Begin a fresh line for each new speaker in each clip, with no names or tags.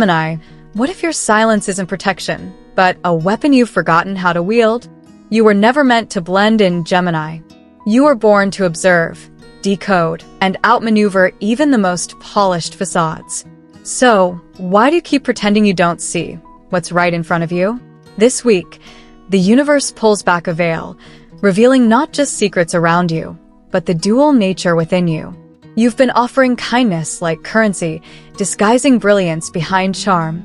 Gemini, what if your silence isn't protection, but a weapon you've forgotten how to wield? You were never meant to blend in, Gemini. You were born to observe, decode, and outmaneuver even the most polished facades. So, why do you keep pretending you don't see what's right in front of you? This week, the universe pulls back a veil, revealing not just secrets around you, but the dual nature within you. You've been offering kindness like currency, disguising brilliance behind charm,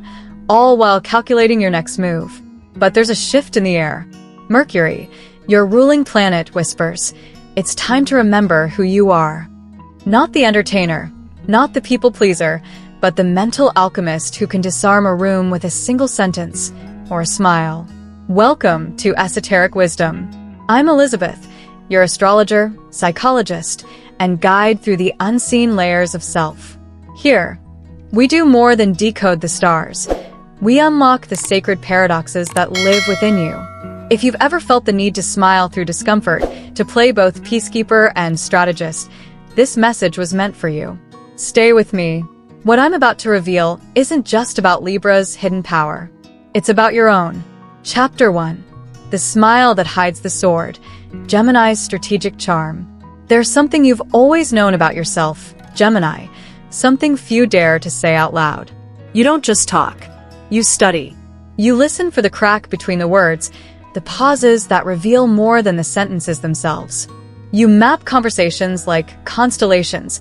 all while calculating your next move. But there's a shift in the air. Mercury, your ruling planet, whispers, it's time to remember who you are. Not the entertainer, not the people pleaser, but the mental alchemist who can disarm a room with a single sentence or a smile. Welcome to Esoteric Wisdom. I'm Elizabeth, your astrologer, psychologist, and guide through the unseen layers of self. Here, we do more than decode the stars. We unlock the sacred paradoxes that live within you. If you've ever felt the need to smile through discomfort, to play both peacekeeper and strategist, this message was meant for you. Stay with me. What I'm about to reveal isn't just about Libra's hidden power. It's about your own. Chapter 1. The smile that hides the sword. Gemini's strategic charm. There's something you've always known about yourself, Gemini, something few dare to say out loud. You don't just talk. You study. You listen for the crack between the words, the pauses that reveal more than the sentences themselves. You map conversations like constellations,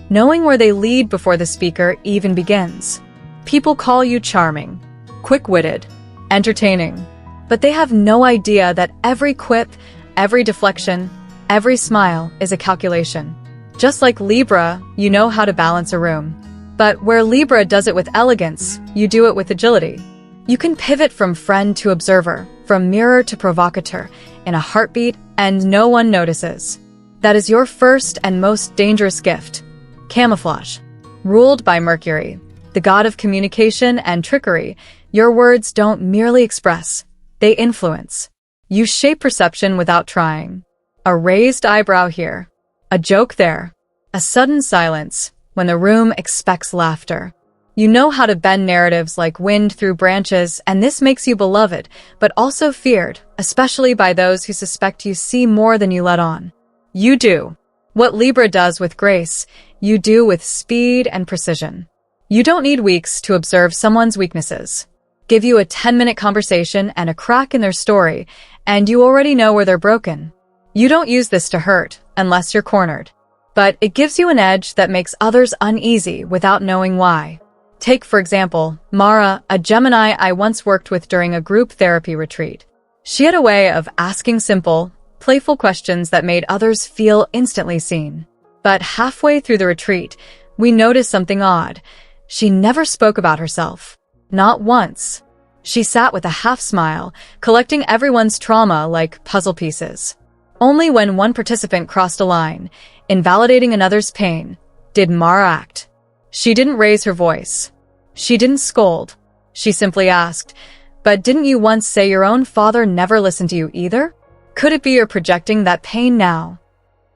knowing where they lead before the speaker even begins. People call you charming, quick-witted, entertaining, but they have no idea that every quip, every deflection, every smile is a calculation. Just like Libra, you know how to balance a room. But where Libra does it with elegance, you do it with agility. You can pivot from friend to observer, from mirror to provocateur, in a heartbeat, and no one notices. That is your first and most dangerous gift. Camouflage. Ruled by Mercury, the god of communication and trickery, your words don't merely express, they influence. You shape perception without trying. A raised eyebrow here, a joke there, a sudden silence when the room expects laughter. You know how to bend narratives like wind through branches, and this makes you beloved, but also feared, especially by those who suspect you see more than you let on. You do what Libra does with grace, you do with speed and precision. You don't need weeks to observe someone's weaknesses. Give you a 10-minute conversation and a crack in their story, and you already know where they're broken. You don't use this to hurt, unless you're cornered. But it gives you an edge that makes others uneasy without knowing why. Take, for example, Mara, a Gemini I once worked with during a group therapy retreat. She had a way of asking simple, playful questions that made others feel instantly seen. But halfway through the retreat, we noticed something odd. She never spoke about herself. Not once. She sat with a half smile, collecting everyone's trauma like puzzle pieces. Only when one participant crossed a line, invalidating another's pain, did Mara act. She didn't raise her voice. She didn't scold. She simply asked, "But didn't you once say your own father never listened to you either? Could it be you're projecting that pain now?"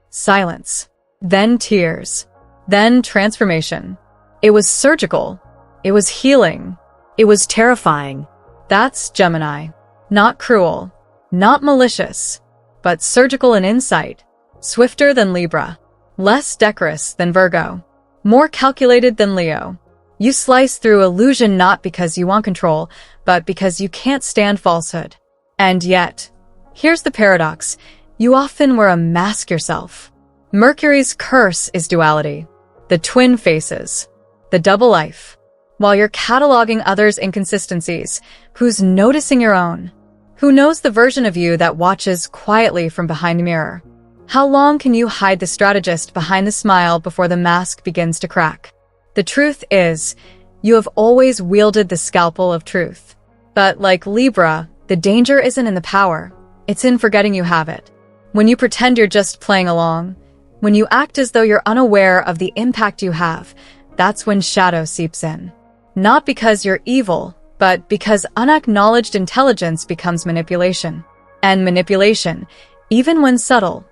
Silence. Then tears. Then transformation. It was surgical. It was healing. It was terrifying. That's Gemini. Not cruel. Not malicious. But surgical in insight. Swifter than Libra. Less decorous than Virgo. More calculated than Leo. You slice through illusion not because you want control, but because you can't stand falsehood. And yet, here's the paradox. You often wear a mask yourself. Mercury's curse is duality. The twin faces. The double life. While you're cataloging others' inconsistencies, who's noticing your own? Who knows the version of you that watches quietly from behind the mirror? How long can you hide the strategist behind the smile before the mask begins to crack? The truth is, you have always wielded the scalpel of truth. But like Libra, the danger isn't in the power, it's in forgetting you have it. When you pretend you're just playing along, when you act as though you're unaware of the impact you have, that's when shadow seeps in. Not because you're evil, but because unacknowledged intelligence becomes manipulation. And manipulation, even when subtle,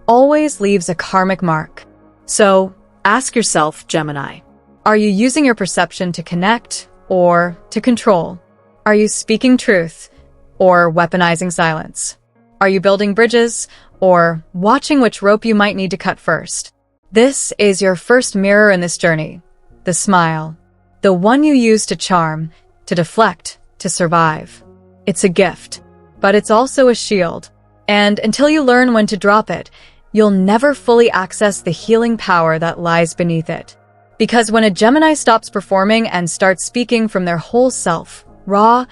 always leaves a karmic mark. So, ask yourself, Gemini, are you using your perception to connect or to control? Are you speaking truth or weaponizing silence? Are you building bridges or watching which rope you might need to cut first? This is your first mirror in this journey. The smile. The one you use to charm, to deflect, to survive. It's a gift, but it's also a shield. And until you learn when to drop it, you'll never fully access the healing power that lies beneath it. Because when a Gemini stops performing and starts speaking from their whole self, raw,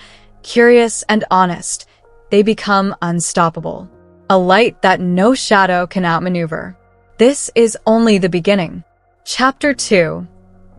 curious, and honest, they become unstoppable. A light that no shadow can outmaneuver. This is only the beginning. Chapter 2.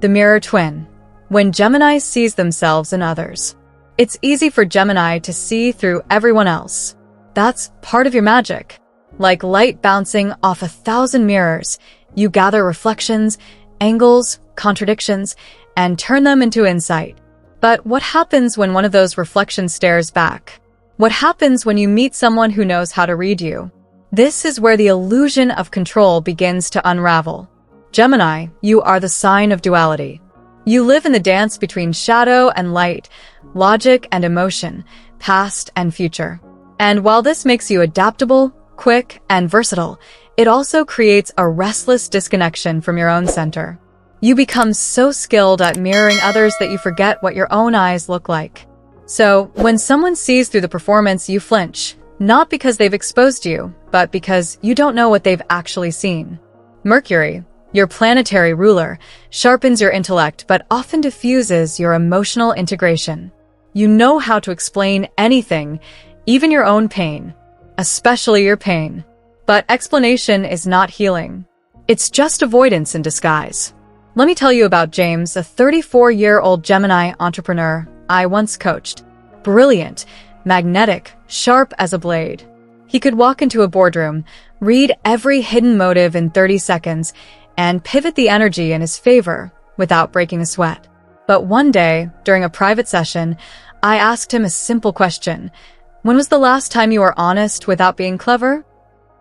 The Mirror Twin. When Gemini sees themselves in others. It's easy for Gemini to see through everyone else. That's part of your magic. Like light bouncing off 1,000 mirrors, you gather reflections, angles, contradictions, and turn them into insight. But what happens when one of those reflections stares back? What happens when you meet someone who knows how to read you? This is where the illusion of control begins to unravel. Gemini, you are the sign of duality. You live in the dance between shadow and light, logic and emotion, past and future. And while this makes you adaptable, quick, and versatile, it also creates a restless disconnection from your own center. You become so skilled at mirroring others that you forget what your own eyes look like. So, when someone sees through the performance, you flinch, not because they've exposed you, but because you don't know what they've actually seen. Mercury, your planetary ruler, sharpens your intellect but often diffuses your emotional integration. You know how to explain anything, even your own pain, especially your pain. But explanation is not healing. It's just avoidance in disguise. Let me tell you about James, a 34-year-old Gemini entrepreneur I once coached. Brilliant, magnetic, sharp as a blade. He could walk into a boardroom, read every hidden motive in 30 seconds, and pivot the energy in his favor without breaking a sweat. But one day, during a private session, I asked him a simple question. When was the last time you were honest without being clever?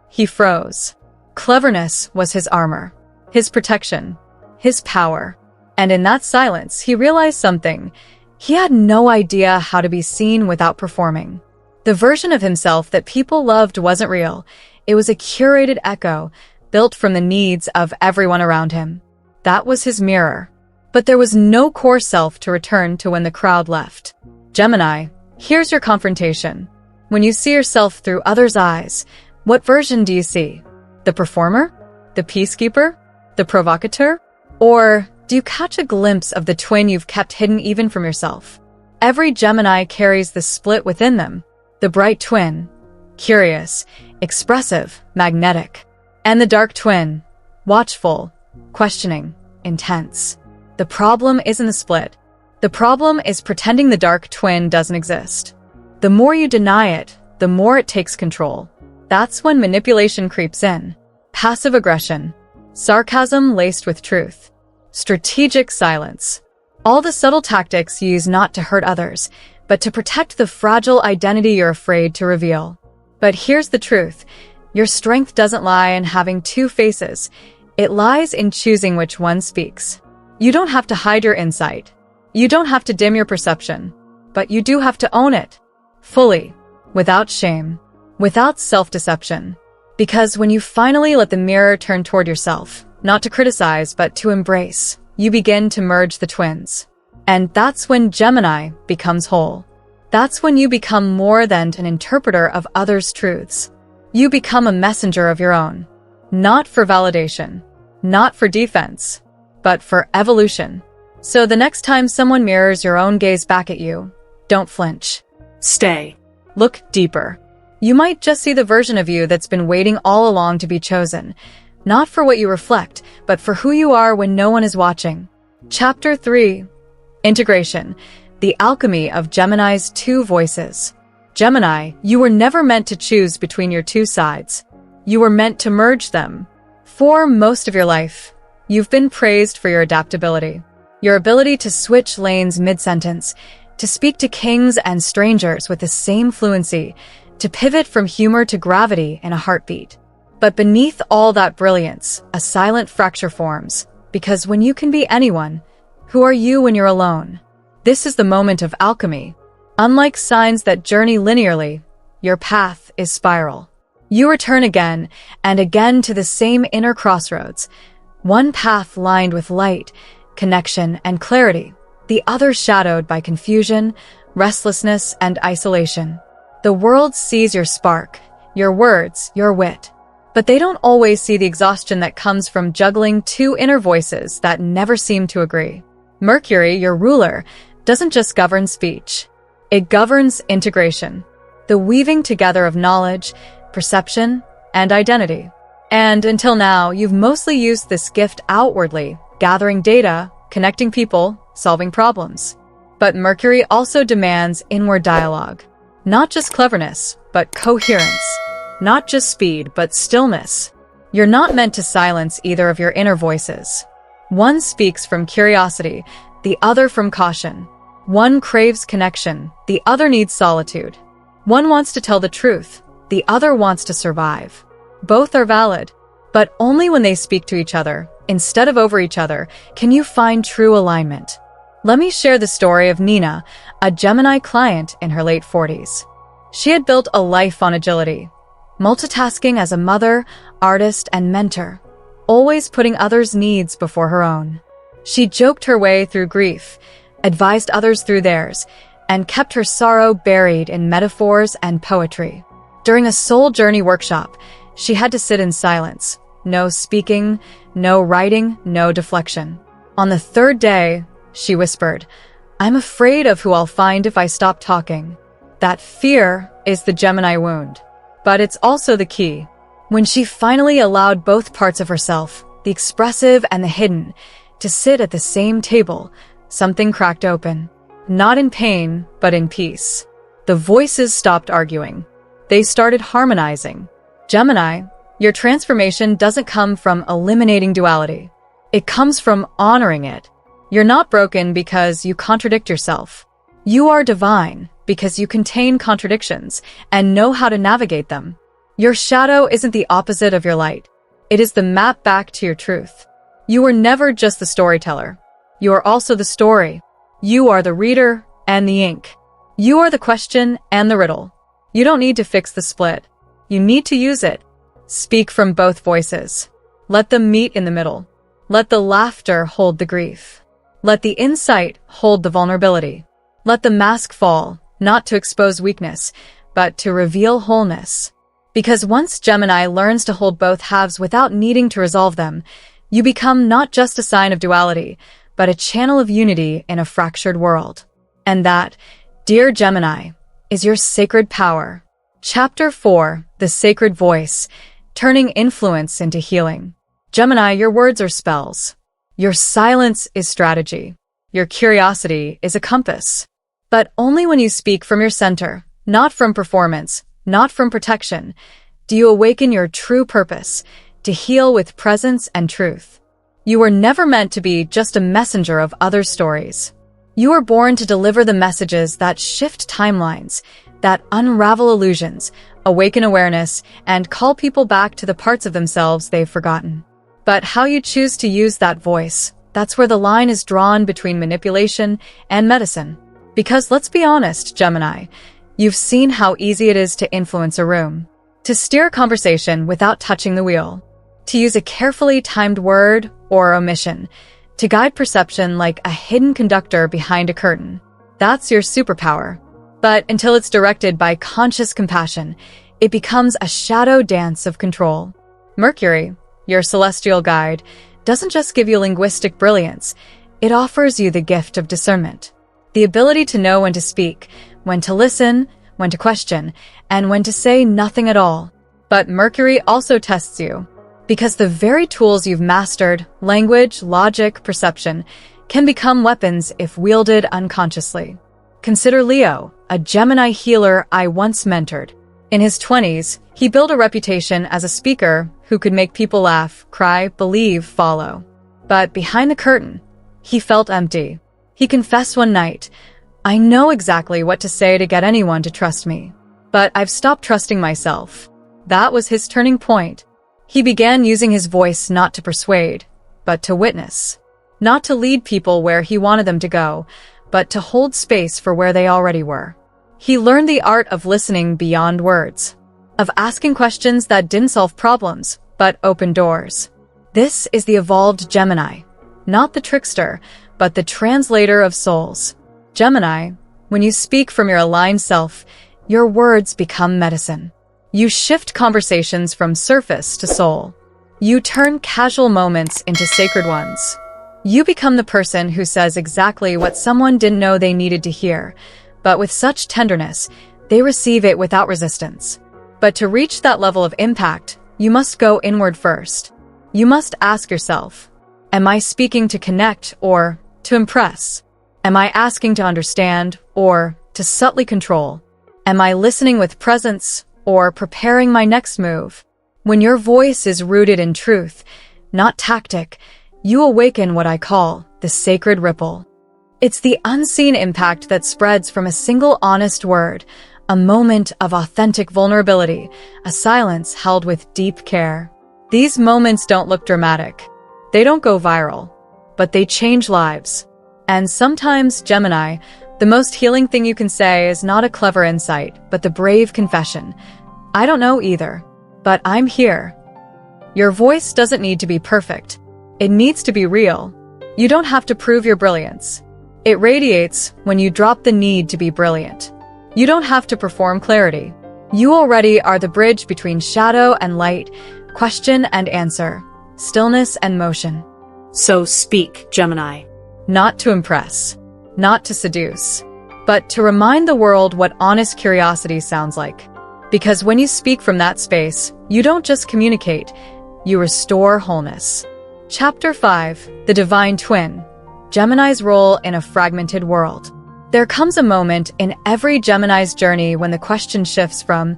He froze. Cleverness was his armor, his protection, his power. And in that silence, he realized something. He had no idea how to be seen without performing. The version of himself that people loved wasn't real. It was a curated echo, built from the needs of everyone around him. That was his mirror. But there was no core self to return to when the crowd left. Gemini, here's your confrontation. When you see yourself through others' eyes, what version do you see? The performer? The peacekeeper? The provocateur? Or do you catch a glimpse of the twin you've kept hidden even from yourself? Every Gemini carries the split within them. The bright twin, curious, expressive, magnetic. And the dark twin, watchful, questioning, intense. The problem isn't the split. The problem is pretending the dark twin doesn't exist. The more you deny it, the more it takes control. That's when manipulation creeps in. Passive aggression, sarcasm laced with truth, strategic silence. All the subtle tactics you use not to hurt others, but to protect the fragile identity you're afraid to reveal. But here's the truth. Your strength doesn't lie in having two faces. It lies in choosing which one speaks. You don't have to hide your insight. You don't have to dim your perception. But you do have to own it. Fully. Without shame. Without self-deception. Because when you finally let the mirror turn toward yourself, not to criticize but to embrace, you begin to merge the twins. And that's when Gemini becomes whole. That's when you become more than an interpreter of others' truths. You become a messenger of your own. Not for validation. Not for defense. But for evolution. So the next time someone mirrors your own gaze back at you, don't flinch. Stay. Look deeper. You might just see the version of you that's been waiting all along to be chosen. Not for what you reflect, but for who you are when no one is watching. Chapter 3. Integration. The alchemy of Gemini's two voices. Gemini, you were never meant to choose between your two sides. You were meant to merge them. For most of your life, you've been praised for your adaptability. Your ability to switch lanes mid-sentence, to speak to kings and strangers with the same fluency, to pivot from humor to gravity in a heartbeat. But beneath all that brilliance, a silent fracture forms, because when you can be anyone, who are you when you're alone? This is the moment of alchemy. Unlike signs that journey linearly, your path is spiral. You return again and again to the same inner crossroads, one path lined with light, connection, and clarity, the other shadowed by confusion, restlessness, and isolation. The world sees your spark, your words, your wit, but they don't always see the exhaustion that comes from juggling two inner voices that never seem to agree. Mercury, your ruler, doesn't just govern speech. It governs integration, the weaving together of knowledge, perception, and identity. And until now, you've mostly used this gift outwardly, gathering data, connecting people, solving problems. But Mercury also demands inward dialogue. Not just cleverness, but coherence. Not just speed, but stillness. You're not meant to silence either of your inner voices. One speaks from curiosity, the other from caution. One craves connection, the other needs solitude. One wants to tell the truth, the other wants to survive. Both are valid, but only when they speak to each other, instead of over each other, can you find true alignment. Let me share the story of Nina, a Gemini client in her late 40s. She had built a life on agility, multitasking as a mother, artist, and mentor, always putting others' needs before her own. She joked her way through grief, advised others through theirs, and kept her sorrow buried in metaphors and poetry. During a soul journey workshop, she had to sit in silence. No speaking, no writing, no deflection. On the third day, she whispered, "I'm afraid of who I'll find if I stop talking." That fear is the Gemini wound. But it's also the key. When she finally allowed both parts of herself, the expressive and the hidden, to sit at the same table, something cracked open. Not in pain, but in peace. The voices stopped arguing. They started harmonizing. Gemini, your transformation doesn't come from eliminating duality. It comes from honoring it. You're not broken because you contradict yourself. You are divine because you contain contradictions and know how to navigate them. Your shadow isn't the opposite of your light. It is the map back to your truth. You were never just the storyteller. You are also the story. You are the reader and the ink. You are the question and the riddle. You don't need to fix the split. You need to use it. Speak from both voices. Let them meet in the middle. Let the laughter hold the grief. Let the insight hold the vulnerability. Let the mask fall, not to expose weakness, but to reveal wholeness. Because once Gemini learns to hold both halves without needing to resolve them, you become not just a sign of duality, but a channel of unity in a fractured world. And that, dear Gemini, is your sacred power. Chapter 4, The Sacred Voice, Turning Influence into Healing. Gemini, your words are spells. Your silence is strategy. Your curiosity is a compass. But only when you speak from your center, not from performance, not from protection, do you awaken your true purpose, to heal with presence and truth. You were never meant to be just a messenger of other stories. You were born to deliver the messages that shift timelines, that unravel illusions, awaken awareness, and call people back to the parts of themselves they've forgotten. But how you choose to use that voice, that's where the line is drawn between manipulation and medicine. Because let's be honest, Gemini, you've seen how easy it is to influence a room, to steer a conversation without touching the wheel, to use a carefully timed word or omission, to guide perception like a hidden conductor behind a curtain. That's your superpower. But until it's directed by conscious compassion, it becomes a shadow dance of control. Mercury, your celestial guide, doesn't just give you linguistic brilliance, it offers you the gift of discernment. The ability to know when to speak, when to listen, when to question, and when to say nothing at all. But Mercury also tests you, because the very tools you've mastered, language, logic, perception, can become weapons if wielded unconsciously. Consider Leo, a Gemini healer I once mentored. In his 20s, he built a reputation as a speaker who could make people laugh, cry, believe, follow. But behind the curtain, he felt empty. He confessed one night, "I know exactly what to say to get anyone to trust me, but I've stopped trusting myself." That was his turning point. He began using his voice not to persuade, but to witness. Not to lead people where he wanted them to go, but to hold space for where they already were. He learned the art of listening beyond words, of asking questions that didn't solve problems, but opened doors. This is the evolved Gemini, not the trickster, but the translator of souls. Gemini, when you speak from your aligned self, your words become medicine. You shift conversations from surface to soul. You turn casual moments into sacred ones. You become the person who says exactly what someone didn't know they needed to hear, but with such tenderness, they receive it without resistance. But to reach that level of impact, you must go inward first. You must ask yourself, am I speaking to connect or to impress? Am I asking to understand or to subtly control? Am I listening with presence or preparing my next move? When your voice is rooted in truth, not tactic, you awaken what I call the sacred ripple. It's the unseen impact that spreads from a single honest word, a moment of authentic vulnerability, a silence held with deep care. These moments don't look dramatic. They don't go viral, but they change lives. And sometimes, Gemini, the most healing thing you can say is not a clever insight, but the brave confession. I don't know either, but I'm here. Your voice doesn't need to be perfect. It needs to be real. You don't have to prove your brilliance. It radiates when you drop the need to be brilliant. You don't have to perform clarity. You already are the bridge between shadow and light, question and answer, stillness and motion.
So speak, Gemini.
Not to impress, not to seduce, but to remind the world what honest curiosity sounds like. Because when you speak from that space, you don't just communicate, you restore wholeness. Chapter 5, The Divine Twin, Gemini's Role in a Fragmented World. There comes a moment in every Gemini's journey when the question shifts from,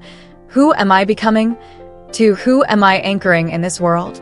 who am I becoming, to who am I anchoring in this world?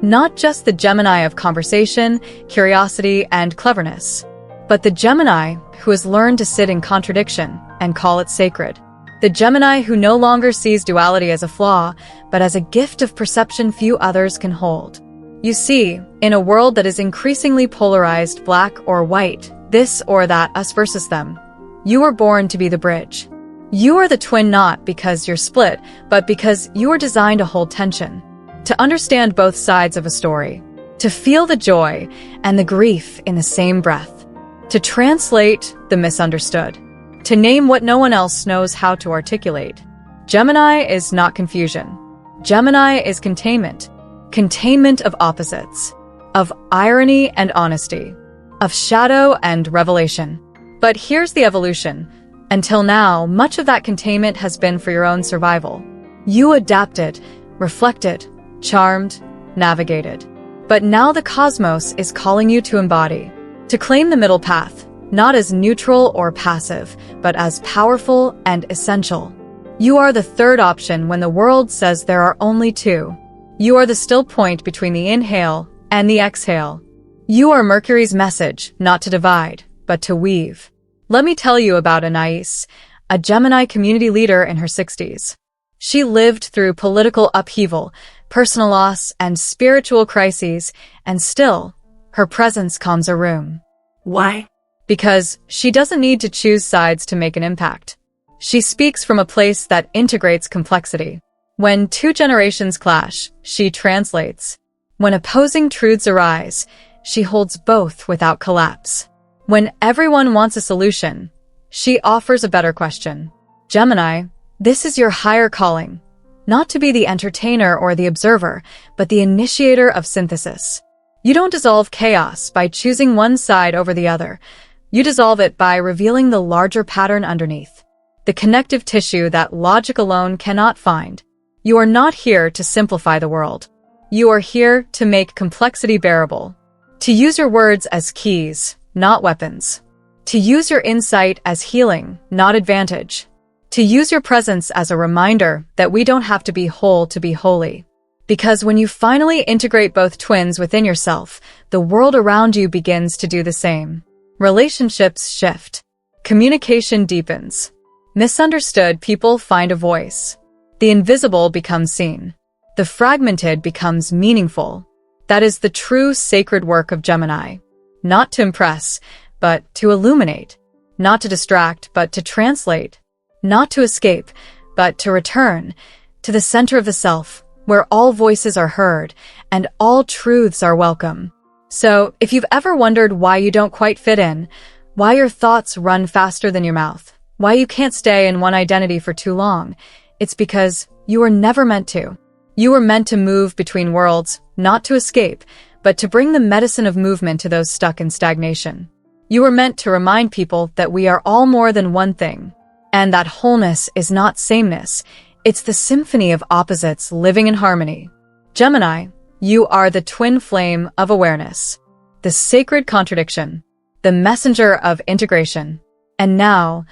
Not just the Gemini of conversation, curiosity, and cleverness, but the Gemini who has learned to sit in contradiction and call it sacred. The Gemini who no longer sees duality as a flaw, but as a gift of perception few others can hold. You see, in a world that is increasingly polarized black or white, this or that, us versus them, you were born to be the bridge. You are the twin not because you're split, but because you are designed to hold tension, to understand both sides of a story, to feel the joy and the grief in the same breath, to translate the misunderstood, to name what no one else knows how to articulate. Gemini is not confusion. Gemini is containment. Containment of opposites, of irony and honesty, of shadow and revelation. But here's the evolution. Until now, much of that containment has been for your own survival. You adapted, reflected, charmed, navigated. But now the cosmos is calling you to embody, to claim the middle path, not as neutral or passive, but as powerful and essential. You are the third option when the world says there are only two. You are the still point between the inhale and the exhale. You are Mercury's message, not to divide, but to weave. Let me tell you about Anais, a Gemini community leader in her 60s. She lived through political upheaval, personal loss, and spiritual crises, and still, her presence calms a room.
Why?
Because she doesn't need to choose sides to make an impact. She speaks from a place that integrates complexity. When two generations clash, she translates. When opposing truths arise, she holds both without collapse. When everyone wants a solution, she offers a better question. Gemini, this is your higher calling. Not to be the entertainer or the observer, but the initiator of synthesis. You don't dissolve chaos by choosing one side over the other. You dissolve it by revealing the larger pattern underneath, the connective tissue that logic alone cannot find. You are not here to simplify the world. You are here to make complexity bearable. To use your words as keys, not weapons. To use your insight as healing, not advantage. To use your presence as a reminder that we don't have to be whole to be holy. Because when you finally integrate both twins within yourself, the world around you begins to do the same. Relationships shift. Communication deepens. Misunderstood people find a voice. The invisible becomes seen. The fragmented becomes meaningful. That is the true sacred work of Gemini. Not to impress, but to illuminate. Not to distract, but to translate. Not to escape, but to return to the center of the self, where all voices are heard and all truths are welcome. So, if you've ever wondered why you don't quite fit in, why your thoughts run faster than your mouth, why you can't stay in one identity for too long, it's because you were never meant to. You were meant to move between worlds, not to escape, but to bring the medicine of movement to those stuck in stagnation. You were meant to remind people that we are all more than one thing, and that wholeness is not sameness. It's the symphony of opposites living in harmony. Gemini, you are the twin flame of awareness, the sacred contradiction, the messenger of integration. And now,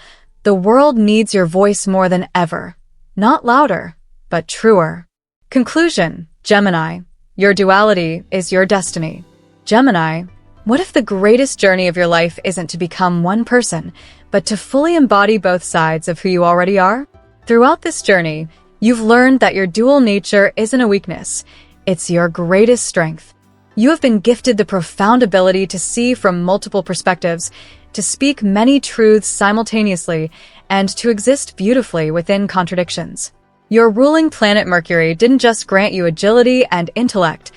the world needs your voice more than ever. Not louder, but truer. Conclusion, Gemini, your duality is your destiny. Gemini, what if the greatest journey of your life isn't to become one person, but to fully embody both sides of who you already are? Throughout this journey, you've learned that your dual nature isn't a weakness. It's your greatest strength. You have been gifted the profound ability to see from multiple perspectives, to speak many truths simultaneously, and to exist beautifully within contradictions. Your ruling planet Mercury didn't just grant you agility and intellect,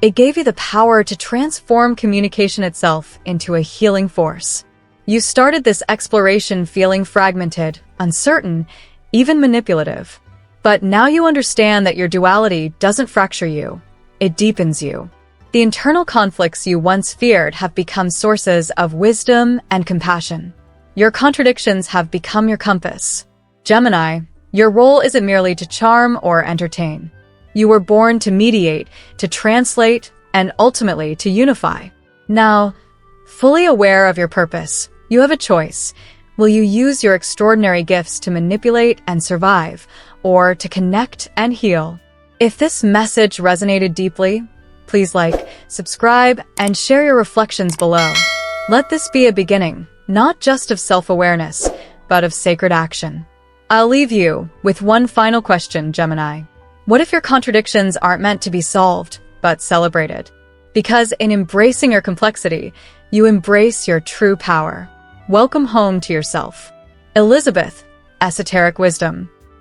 it gave you the power to transform communication itself into a healing force. You started this exploration feeling fragmented, uncertain, even manipulative. But now you understand that your duality doesn't fracture you, it deepens you. The internal conflicts you once feared have become sources of wisdom and compassion. Your contradictions have become your compass. Gemini, your role isn't merely to charm or entertain. You were born to mediate, to translate, and ultimately to unify. Now, fully aware of your purpose, you have a choice. Will you use your extraordinary gifts to manipulate and survive, or to connect and heal? If this message resonated deeply, please like, subscribe, and share your reflections below. Let this be a beginning, not just of self-awareness, but of sacred action. I'll leave you with one final question, Gemini. What if your contradictions aren't meant to be solved, but celebrated? Because in embracing your complexity, you embrace your true power. Welcome home to yourself. Elizabeth, Esoteric Wisdom.